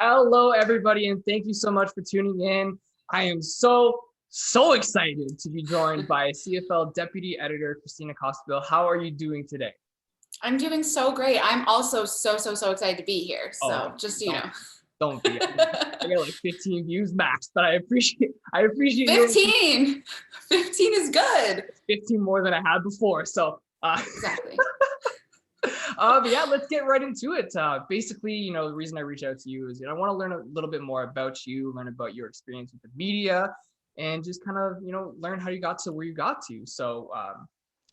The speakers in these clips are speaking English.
Hello, everybody, and thank you so much for tuning in. I am so excited to be joined by CFL Deputy Editor Kristina Costabile. How are you doing today? I'm doing so great. I'm also so excited to be here. So just so you know. Don't be. I got like 15 views max, but I appreciate 15. 15 is good. 15 more than I had before. So exactly. Yeah, let's get right into it. Basically, the reason I reached out to you is, I want to learn a little bit more about you, learn about your experience with the media, and just kind of, learn how you got to where you got to. So,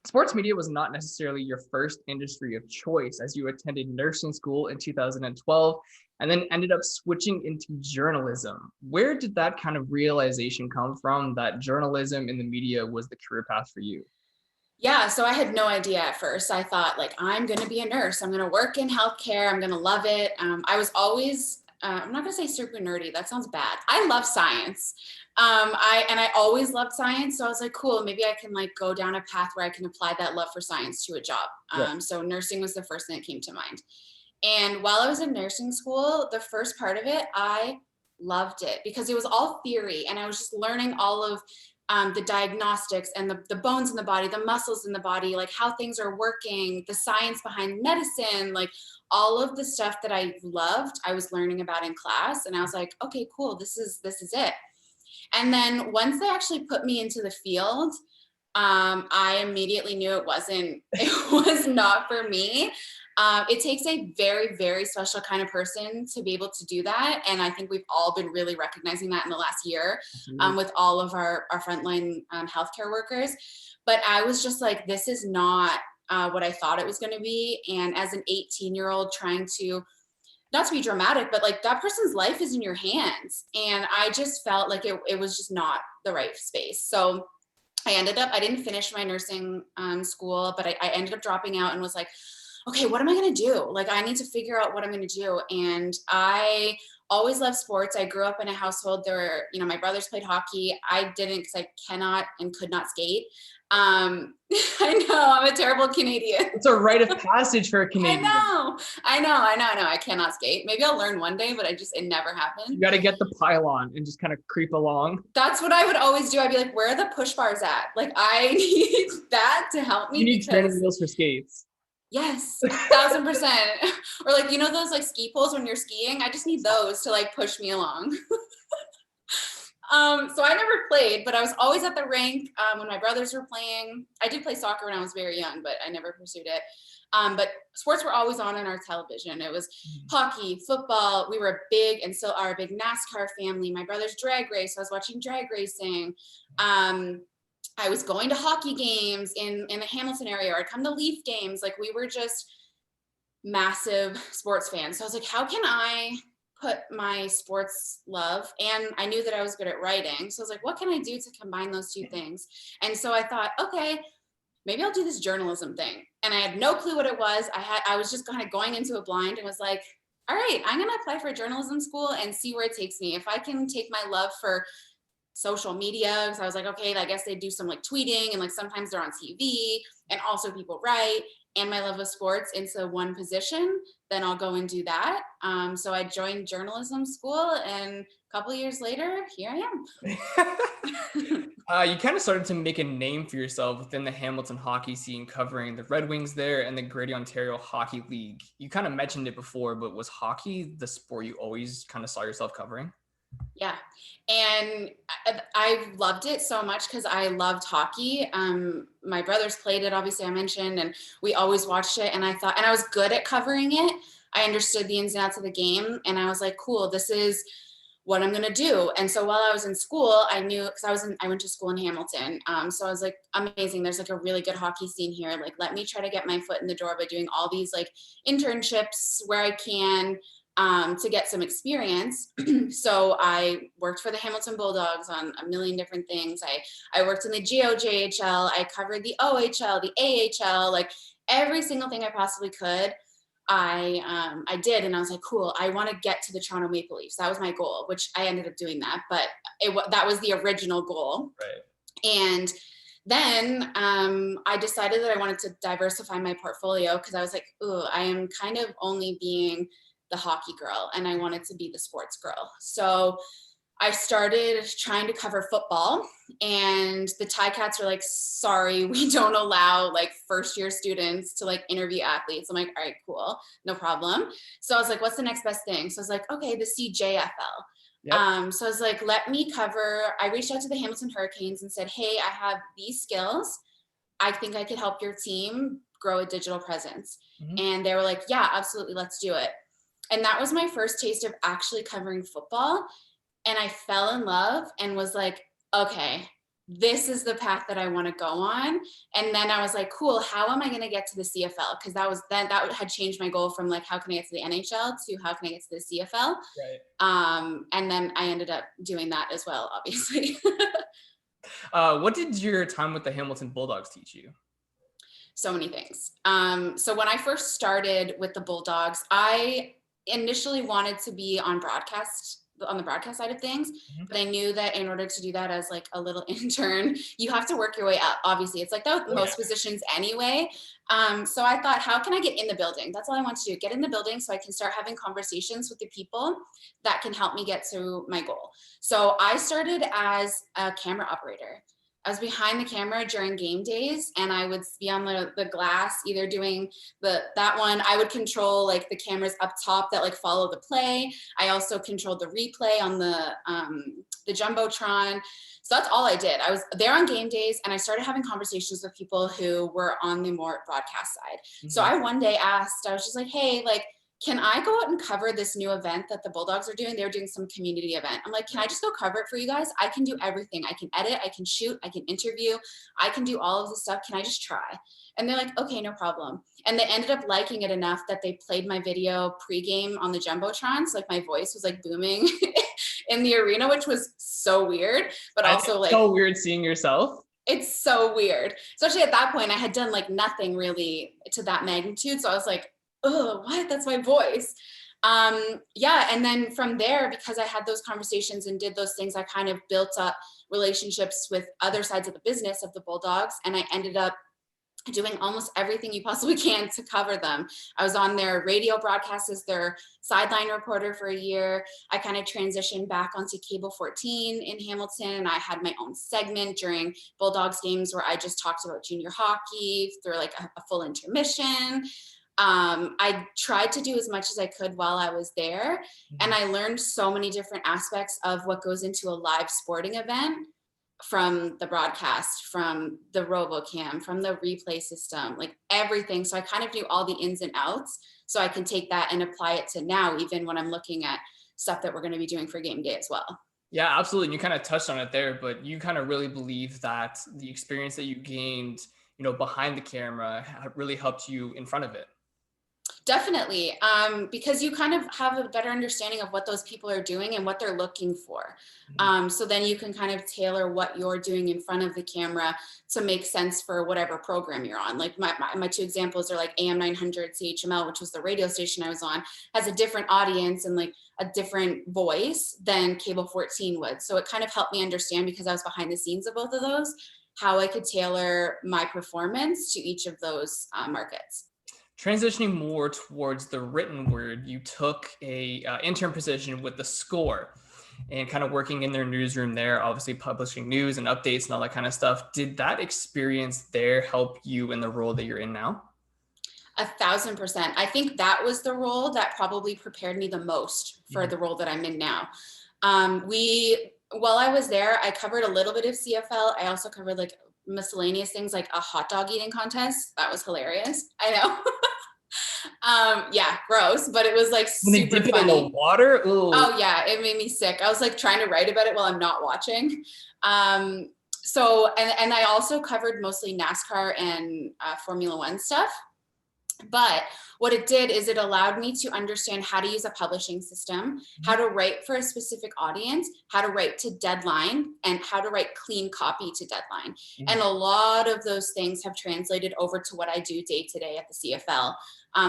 sports media was not necessarily your first industry of choice, as you attended nursing school in 2012 and then ended up switching into journalism. Where did that kind of realization come from, that journalism in the media was the career path for you? Yeah, so I had no idea at first. I thought, like, I'm going to be a nurse. I'm going to work in healthcare. I'm going to love it. I was always, I'm not going to say super nerdy. That sounds bad. I love science. I always loved science. So I was like, cool, maybe I can like go down a path where I can apply that love for science to a job. So nursing was the first thing that came to mind. And while I was in nursing school, the first part of it, I loved it because it was all theory. And I was just learning all of the diagnostics and the bones in the body, the muscles in the body, like how things are working, the science behind medicine, like all of the stuff that I loved, I was learning about in class. And I was like, okay, cool, this is it. And then once they actually put me into the field, I immediately knew it was not for me. It takes a very, very special kind of person to be able to do that. And I think we've all been really recognizing that in the last year with all of our frontline healthcare workers. But I was just like, this is not what I thought it was going to be. And as an 18-year-old trying to, not to be dramatic, but like that person's life is in your hands. And I just felt like it was just not the right space. So I didn't finish my nursing school, but I ended up dropping out and was like, okay, what am I going to do? Like, I need to figure out what I'm going to do. And I always loved sports. I grew up in a household my brothers played hockey. I didn't because I cannot and could not skate. I know, I'm a terrible Canadian. It's a rite of passage for a Canadian. I know. I cannot skate. Maybe I'll learn one day, but it never happened. You got to get the pylon and just kind of creep along. That's what I would always do. I'd be like, where are the push bars at? Like, I need that to help me. You need training wheels for skates. Yes, 1,000%. Or like, those like ski poles when you're skiing? I just need those to like push me along. So I never played, but I was always at the rink when my brothers were playing. I did play soccer when I was very young, but I never pursued it. But sports were always on in our television. It was hockey, football. We were a big and still are a big NASCAR family. My brother's drag race. So I was watching drag racing. I was going to hockey games in the Hamilton area, or I'd come to Leaf games. Like, we were just massive sports fans. So I was like, how can I put my sports love, and I knew that I was good at writing. So I was like, what can I do to combine those two things? And so I thought, okay, maybe I'll do this journalism thing. And I had no clue what it was. I was just kind of going into it blind and was like, all right, I'm going to apply for journalism school and see where it takes me. If I can take my love for social media, because I was like, okay, I guess they do some like tweeting and like sometimes they're on TV, and also people write, and my love of sports into one position, then I'll go and do that. So I joined journalism school, and a couple of years later, here I am. You kind of started to make a name for yourself within the Hamilton hockey scene, covering the Red Wings there and the Greater Ontario Hockey League. You kind of mentioned it before, but was hockey the sport you always kind of saw yourself covering? Yeah. And I loved it so much because I loved hockey. My brothers played it, obviously, I mentioned, and we always watched it. And I was good at covering it. I understood the ins and outs of the game. And I was like, cool, this is what I'm going to do. And so while I was in school, I knew, because I went to school in Hamilton. So I was like, amazing. There's like a really good hockey scene here. Like, let me try to get my foot in the door by doing all these like internships where I can, to get some experience. So I worked for the Hamilton Bulldogs on a million different things. I worked in the GOJHL. I covered the OHL, the AHL, like every single thing I possibly could. I did, and I was like, cool, I want to get to the Toronto Maple Leafs. That was my goal, which I ended up doing that, but that was the original goal. Right. And then I decided that I wanted to diversify my portfolio, because I was like, ooh, I am kind of only being the hockey girl and I wanted to be the sports girl. So I started trying to cover football, and the Ticats are like, sorry, we don't allow like first year students to like interview athletes. I'm like, all right, cool, no problem. So I was like, what's the next best thing? So I was like, okay, the CJFL. Yep. So I was like, let me cover. I reached out to the Hamilton Hurricanes and said, hey, I have these skills. I think I could help your team grow a digital presence. Mhm. And they were like, yeah, absolutely, let's do it. And that was my first taste of actually covering football. And I fell in love and was like, okay, this is the path that I want to go on. And then I was like, cool, how am I going to get to the CFL? Because that had changed my goal from like, how can I get to the NHL to how can I get to the CFL? Right. And then I ended up doing that as well, obviously. What did your time with the Hamilton Bulldogs teach you? So many things. So when I first started with the Bulldogs, I initially wanted to be on the broadcast side of things, Mhm. but I knew that in order to do that as like a little intern, you have to work your way up. Obviously, it's like that with Oh, yeah. most positions anyway. So I thought, how can I get in the building? That's all I want to do. Get in the building so I can start having conversations with the people that can help me get to my goal. So I started as a camera operator. I was behind the camera during game days, and I would be on the glass, either doing that one. I would control like the cameras up top that like follow the play. I also controlled the replay on the jumbotron. So that's all I did. I was there on game days, and I started having conversations with people who were on the more broadcast side. So Mhm. I one day asked, I was just like, hey, like, can I go out and cover this new event that the Bulldogs are doing? They're doing some community event. I'm like, can I just go cover it for you guys? I can do everything. I can edit, I can shoot, I can interview, I can do all of this stuff. Can I just try? And they're like, okay, no problem. And they ended up liking it enough that they played my video pregame on the Jumbotron. So like my voice was like booming in the arena, which was so weird, but also It's like, so weird seeing yourself. it's so weird. Especially at that point, I had done like nothing really to that magnitude. So I was like, oh, what? That's my voice. Yeah. And then from there, because I had those conversations and did those things, I kind of built up relationships with other sides of the business of the Bulldogs. And I ended up doing almost everything you possibly can to cover them. I was on their radio broadcast as their sideline reporter for a year. I kind of transitioned back onto Cable 14 in Hamilton. I had my own segment during Bulldogs games where I just talked about junior hockey through like a full intermission. I tried to do as much as I could while I was there. And Mhm. I learned so many different aspects of what goes into a live sporting event, from the broadcast, from the RoboCam, from the replay system, like everything. So I kind of knew all the ins and outs. So I can take that and apply it to now, even when I'm looking at stuff that we're going to be doing for game day as well. Yeah, absolutely. And you kind of touched on it there, but you kind of really believe that the experience that you gained, behind the camera really helped you in front of it. Definitely, because you kind of have a better understanding of what those people are doing and what they're looking for. Mhm. So then you can kind of tailor what you're doing in front of the camera to make sense for whatever program you're on. Like my two examples are like AM 900 CHML, which was the radio station I was on, has a different audience and like a different voice than Cable 14 would. So it kind of helped me understand, because I was behind the scenes of both of those, how I could tailor my performance to each of those markets. Transitioning more towards the written word, you took a intern position with The Score and kind of working in their newsroom there, obviously publishing news and updates and all that kind of stuff. Did that experience there help you in the role that you're in now? 1,000%. I think that was the role that probably prepared me the most for Mhm. the role that I'm in now. While I was there, I covered a little bit of CFL. I also covered like miscellaneous things, like a hot dog eating contest. That was hilarious. I know. Yeah, gross, but it was like When they super dip it in the funny. water, ooh. Oh yeah, it made me sick. I was like trying to write about it while I'm not watching. And I also covered mostly NASCAR and Formula One stuff. But what it did is it allowed me to understand how to use a publishing system, how to write for a specific audience, how to write to deadline, and how to write clean copy to deadline. And Mhm. a lot of those things have translated over to what I do day to day at the CFL,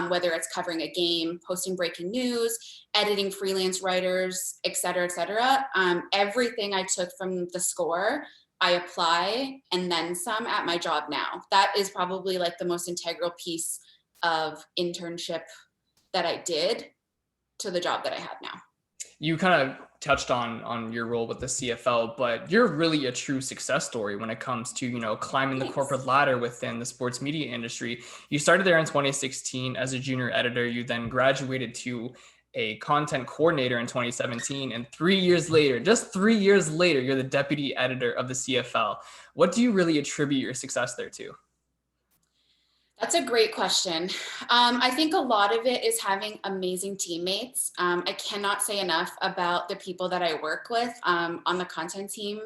whether it's covering a game, posting breaking news, editing freelance writers, et cetera, et cetera. Everything I took from The Score, I apply and then some at my job now. That is probably like the most integral piece of internship that I did to the job that I have now. You kind of touched on your role with the CFL, but you're really a true success story when it comes to, climbing the corporate ladder within the sports media industry. You started there in 2016 as a junior editor. You then graduated to a content coordinator in 2017. And 3 years later, just 3 years later, you're the deputy editor of the CFL. What do you really attribute your success there to? That's a great question. I think a lot of it is having amazing teammates. I cannot say enough about the people that I work with on the content team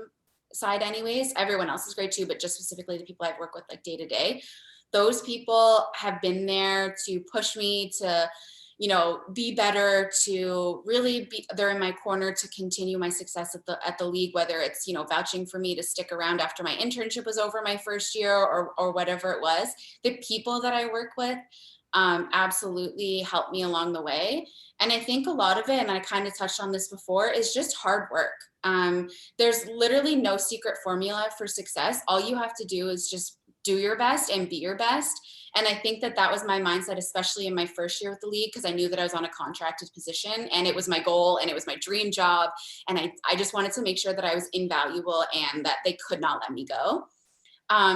side anyways. Everyone else is great too, but just specifically the people I've worked with like day to day. Those people have been there to push me to, be better, to really be, they're in my corner to continue my success at the league, whether it's, vouching for me to stick around after my internship was over my first year or whatever it was. The people that I work with absolutely helped me along the way. And I think a lot of it, and I kind of touched on this before, is just hard work. There's literally no secret formula for success. All you have to do is just do your best and be your best. And I think that was my mindset, especially in my first year with the league, because I knew that I was on a contracted position and it was my goal and it was my dream job. And I just wanted to make sure that I was invaluable and that they could not let me go.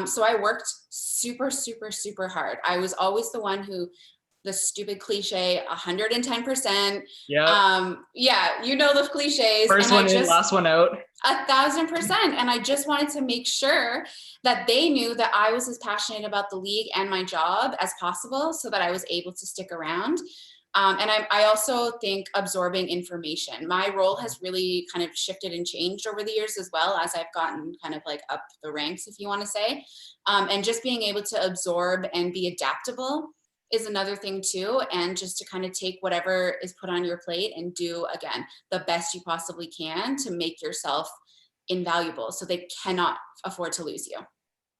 So I worked super, super, super hard. I was always the one who, the stupid cliche, 110%. Yeah. Yeah, the cliches. First one in, last one out. 1,000%. And I just wanted to make sure that they knew that I was as passionate about the league and my job as possible so that I was able to stick around. And I also think absorbing information. My role has really kind of shifted and changed over the years as well as I've gotten kind of like up the ranks, if you want to say. And just being able to absorb and be adaptable is another thing too. And just to kind of take whatever is put on your plate and do, again, the best you possibly can to make yourself invaluable so they cannot afford to lose you.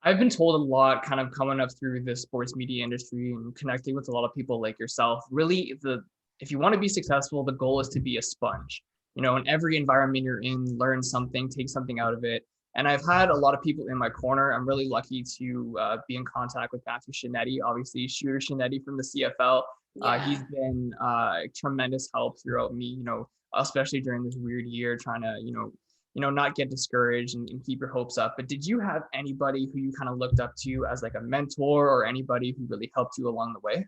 I've been told a lot kind of coming up through the sports media industry and connecting with a lot of people like yourself. Really, if you want to be successful, the goal is to be a sponge. In every environment you're in, learn something, take something out of it. And I've had a lot of people in my corner. I'm really lucky to be in contact with Matthew Shinetti, obviously Shooter Shinetti from the CFL. Yeah. He's been tremendous help throughout me, especially during this weird year, trying to, not get discouraged and keep your hopes up. But did you have anybody who you kind of looked up to as like a mentor or anybody who really helped you along the way?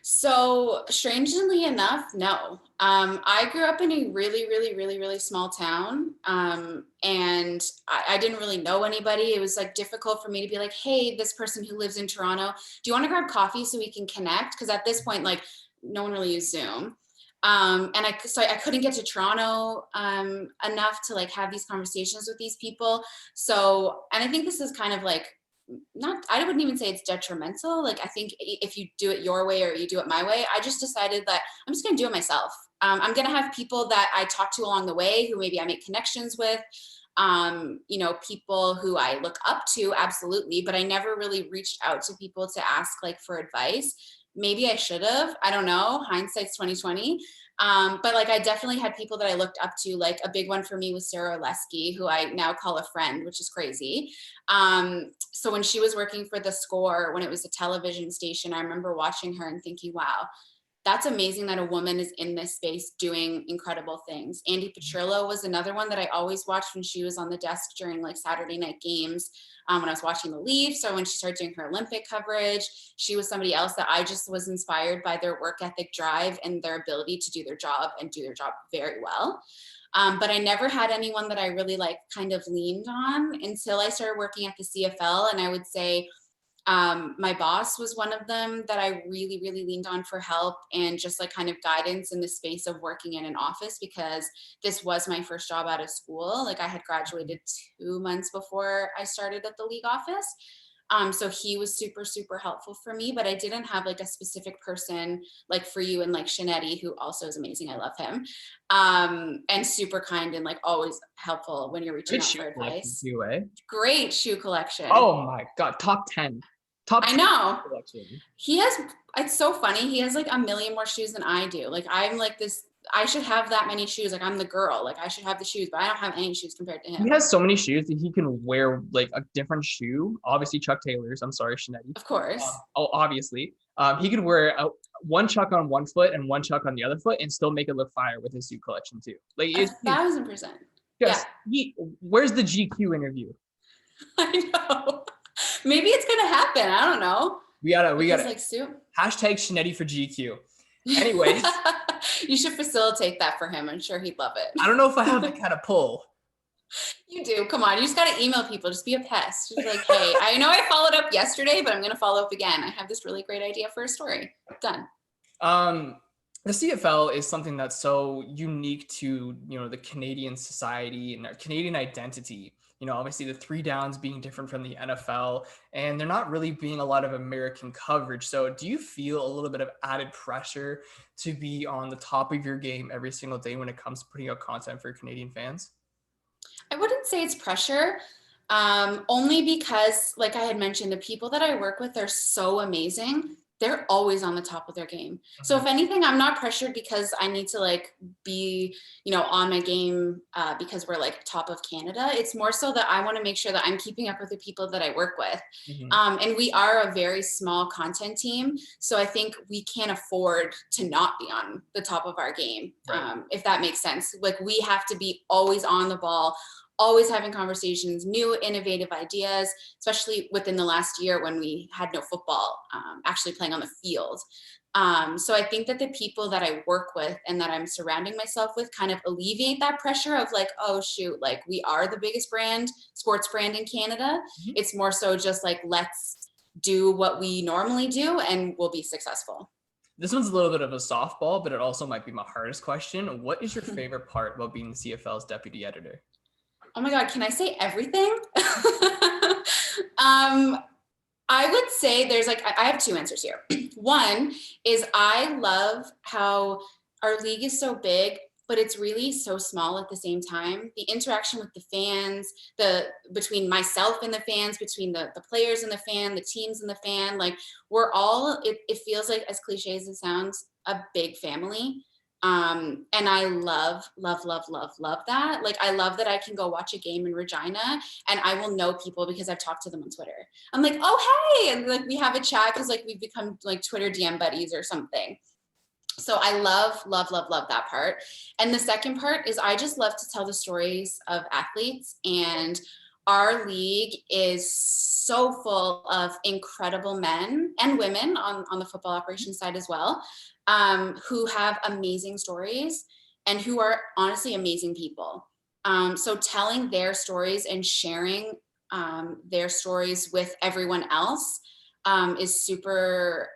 So strangely enough, no. I grew up in a really, really, really, really small town. And I didn't really know anybody. It was like difficult for me to be like, hey, this person who lives in Toronto, do you want to grab coffee so we can connect? Because at this point, like no one really used Zoom. And I couldn't get to Toronto enough to like have these conversations with these people. So, and I think this is kind of like, I wouldn't even say it's detrimental. Like, I think if you do it your way or you do it my way, I just decided that I'm just going to do it myself. I'm going to have people that I talk to along the way who maybe I make connections with, people who I look up to. Absolutely. But I never really reached out to people to ask like for advice. Maybe I should have, I don't know, hindsight's 2020. But like I definitely had people that I looked up to. Like a big one for me was Sarah Oleski, who I now call a friend, which is crazy. So when she was working for The Score, when it was a television station, I remember watching her and thinking, wow, that's amazing that a woman is in this space doing incredible things. Andy Petrillo was another one that I always watched when she was on the desk during like Saturday night games. When I was watching the Leafs or when she started doing her Olympic coverage, she was somebody else that I just was inspired by their work ethic, drive, and their ability to do their job and do their job very well. But I never had anyone that I really like kind of leaned on until I started working at the CFL. And I would say my boss was one of them that I really, really leaned on for help and just like kind of guidance in the space of working in an office, because this was my first job out of school. Like I had graduated 2 months before I started at the league office. So he was super, super helpful for me, but I didn't have like a specific person like for you and like Shinetti, who also is amazing. I love him. And super kind and like always helpful when you're reaching out for advice. Too, eh? Great shoe collection. Oh my God. Top 10. I know. He has, it's so funny. He has like a million more shoes than I do. Like I'm like this, I should have that many shoes. Like I'm the girl, like I should have the shoes, but I don't have any shoes compared to him. He has so many shoes that he can wear like a different shoe. Obviously Chuck Taylor's, I'm sorry, Shinetti. Of course. Obviously. He could wear one chuck on one foot and one chuck on the other foot and still make it look fire with his suit collection too. Like it's 1,000%. Yeah, just where's the GQ interview? I know. Maybe it's gonna happen. I don't know. We gotta like suit. Hashtag Shinetti for GQ. Anyways, you should facilitate that for him. I'm sure he'd love it. I don't know if I have that kind of pull. You do. Come on. You just got to email people. Just be a pest. Just like, hey, I know I followed up yesterday, but I'm going to follow up again. I have this really great idea for a story. Done. The CFL is something that's so unique to, the Canadian society and our Canadian identity. Obviously the 3 downs being different from the NFL, and they're not really being a lot of American coverage. So do you feel a little bit of added pressure to be on the top of your game every single day when it comes to putting out content for Canadian fans? I wouldn't say it's pressure, only because, like I had mentioned, the people that I work with are so amazing. They're always on the top of their game. So if anything, I'm not pressured because I need to like be, on my game because we're like top of Canada. It's more so that I want to make sure that I'm keeping up with the people that I work with. And we are a very small content team. So I think we can't afford to not be on the top of our game, Right. If that makes sense. Like we have to be always on the ball, always having conversations, new innovative ideas, especially within the last year when we had no football actually playing on the field. So I think that the people that I work with and that I'm surrounding myself with kind of alleviate that pressure of like, oh shoot, like we are the biggest sports brand in Canada. It's more so just like, let's do what we normally do and we'll be successful. This one's a little bit of a softball, but it also might be my hardest question. What is your favorite part about being the CFL's deputy editor? Oh my God, can I say everything? I would say there's like, I have 2 answers here. One is I love how our league is so big, but it's really so small at the same time. The interaction with the fans, between myself and the fans, between the players and the fan, the teams and the fan, like we're all, it feels like, as cliche as it sounds, a big family. And I love that. Like, I love that I can go watch a game in Regina and I will know people because I've talked to them on Twitter. I'm like, oh, hey. And like, we have a chat because like we've become like Twitter DM buddies or something. So I love that part. And the second part is I just love to tell the stories of athletes, and our league is so full of incredible men and women on the football operations side as well, who have amazing stories and who are honestly amazing people. So telling their stories and sharing their stories with everyone else is super,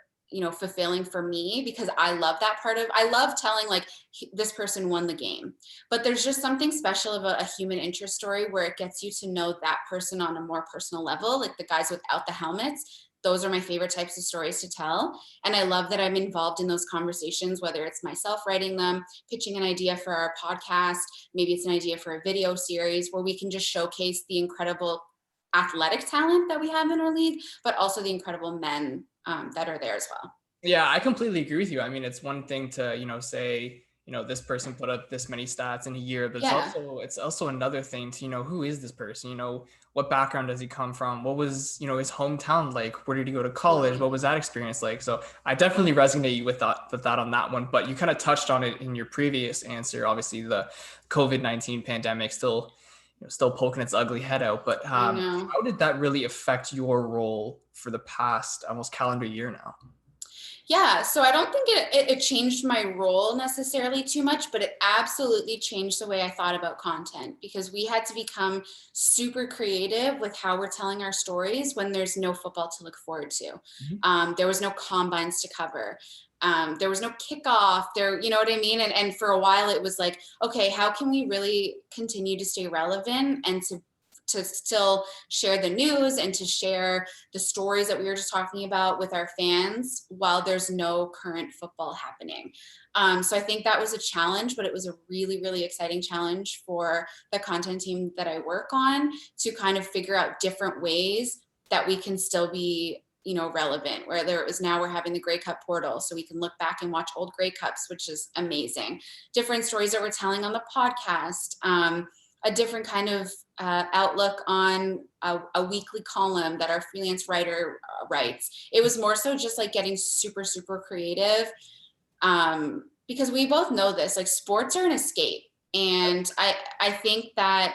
fulfilling for me, because I love that part of, I love telling like this person won the game, but there's just something special about a human interest story where it gets you to know that person on a more personal level, like the guys without the helmets. Those are my favorite types of stories to tell. And I love that I'm involved in those conversations, whether it's myself writing them, pitching an idea for our podcast, maybe it's an idea for a video series where we can just showcase the incredible athletic talent that we have in our league, but also the incredible men that are there as well. Yeah, I completely agree with you. I mean, it's one thing to, say, this person put up this many stats in a year, but it's also another thing to, who is this person? What background does he come from? What was, his hometown like? Where did he go to college? What was that experience like? So I definitely resonate with that on that one, but you kind of touched on it in your previous answer. Obviously the COVID-19 pandemic still poking its ugly head out, but how did that really affect your role for the past almost calendar year now? Yeah, so I don't think it changed my role necessarily too much, but it absolutely changed the way I thought about content, because we had to become super creative with how we're telling our stories when there's no football to look forward to. There was no combines to cover. There was no kickoff there, you know what I mean? And for a while it was like, okay, how can we really continue to stay relevant and to still share the news and to share the stories that we were just talking about with our fans while there's no current football happening. So I think that was a challenge, but it was a really, really exciting challenge for the content team that I work on to kind of figure out different ways that we can still be, relevant. Whether it was, now we're having the Grey Cup portal, so we can look back and watch old Grey Cups, which is amazing. Different stories that we're telling on the podcast, a different kind of outlook on a weekly column that our freelance writer writes. It was more so just like getting super, super creative, because we both know this, like sports are an escape. And I think that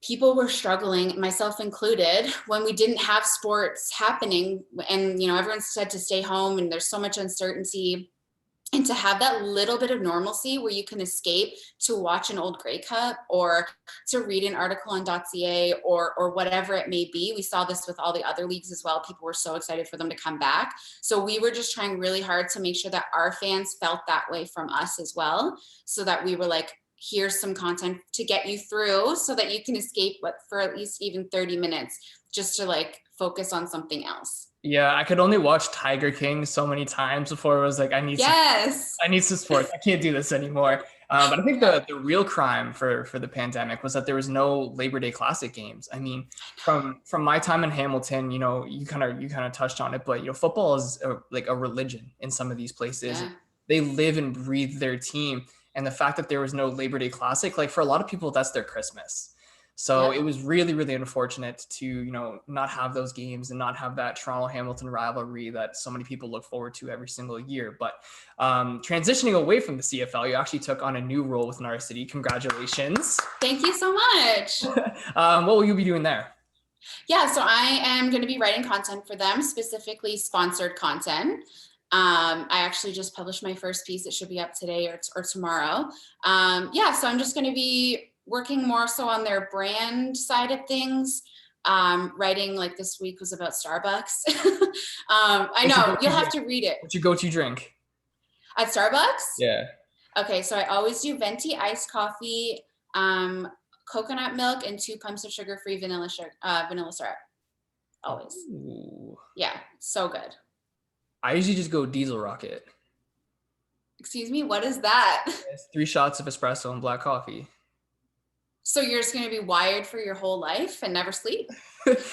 people were struggling, myself included, when we didn't have sports happening, and everyone said to stay home and there's so much uncertainty. And to have that little bit of normalcy where you can escape to watch an old Grey Cup or to read an article on .ca or whatever it may be. We saw this with all the other leagues as well. People were so excited for them to come back. So we were just trying really hard to make sure that our fans felt that way from us as well. So that we were like, here's some content to get you through so that you can escape for at least even 30 minutes just to like focus on something else. Yeah, I could only watch Tiger King so many times before it was like, I need some sports. I can't do this anymore. But I think the real crime for the pandemic was that there was no Labor Day Classic games. I mean, from my time in Hamilton, you kind of touched on it, but football is like a religion in some of these places. Yeah. They live and breathe their team, and the fact that there was no Labor Day Classic, like for a lot of people, that's their Christmas. So it was really, really unfortunate to, not have those games and not have that Toronto-Hamilton rivalry that so many people look forward to every single year. But transitioning away from the CFL, you actually took on a new role within our city. Congratulations. Thank you so much. What will you be doing there? Yeah, so I am going to be writing content for them, specifically sponsored content. I actually just published my first piece. It should be up today or tomorrow. So I'm just going to be working more so on their brand side of things. Writing like this week was about Starbucks. I know you'll have to read it. What's your go-to drink at Starbucks? Yeah. Okay, so I always do venti iced coffee, coconut milk, and 2 pumps of sugar-free vanilla syrup. Always. Ooh. Yeah, so good. I usually just go Diesel Rocket. Excuse me, what is that? It's 3 shots of espresso and black coffee. So you're just going to be wired for your whole life and never sleep?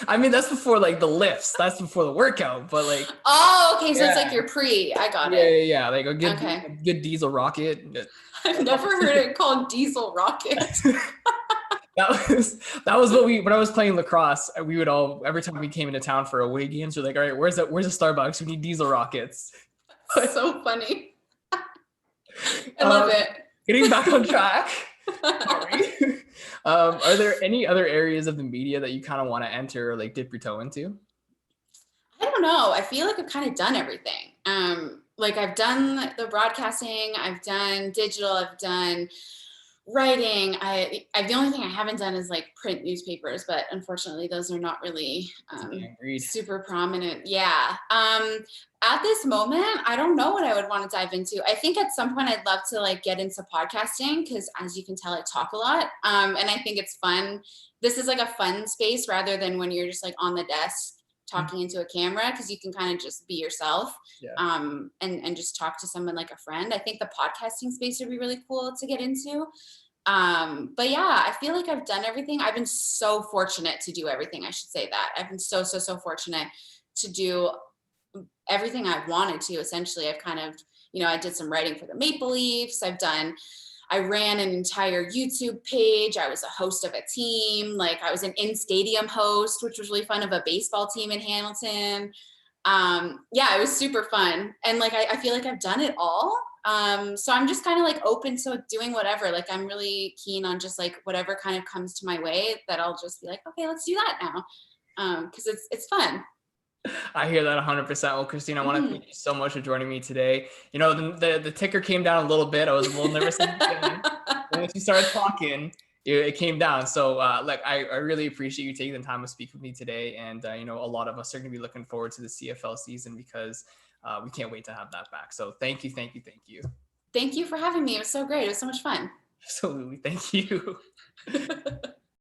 I mean, that's before like the lifts. That's before the workout. But like. Oh, okay. So it's like your pre. I got it. Yeah. Like a good Diesel Rocket. I've never heard it called Diesel Rocket. that was what when I was playing lacrosse, we would every time we came into town for away games, we're like, all right, where's the Starbucks? We need Diesel Rockets. So funny. I love it. Getting back on track. Sorry. Are there any other areas of the media that you kind of want to enter or like dip your toe into? I don't know. I feel like I've kind of done everything. Like I've done the broadcasting, I've done digital, I've done writing. The only thing I haven't done is like print newspapers, but unfortunately those are not really super prominent. Yeah. At this moment, I don't know what I would want to dive into. I think at some point I'd love to like get into podcasting because as you can tell, I talk a lot. And I think it's fun. This is like a fun space rather than when you're just like on the desk talking into a camera, because you can kind of just be yourself. And just talk to someone like a friend. I think the podcasting space would be really cool to get into. But yeah, I feel like I've done everything. I've been so fortunate to do everything. I should say that. I've been so fortunate to do everything I wanted to. Essentially, I've kind of, I did some writing for the Maple Leafs. I ran an entire YouTube page. I was a host of a team. Like I was an in-stadium host, which was really fun, of a baseball team in Hamilton. It was super fun. And like, I feel like I've done it all. So I'm just kind of like open to doing whatever. Like I'm really keen on just like whatever kind of comes to my way, that I'll just be like, okay, let's do that now. Cause it's fun. I hear that 100%. Well, Kristina, I want to thank you so much for joining me today. The ticker came down a little bit. I was a little nervous in the beginning. Once you started talking, it came down. So I really appreciate you taking the time to speak with me today. And, a lot of us are going to be looking forward to the CFL season because we can't wait to have that back. So thank you. Thank you for having me. It was so great. It was so much fun. Absolutely. Thank you.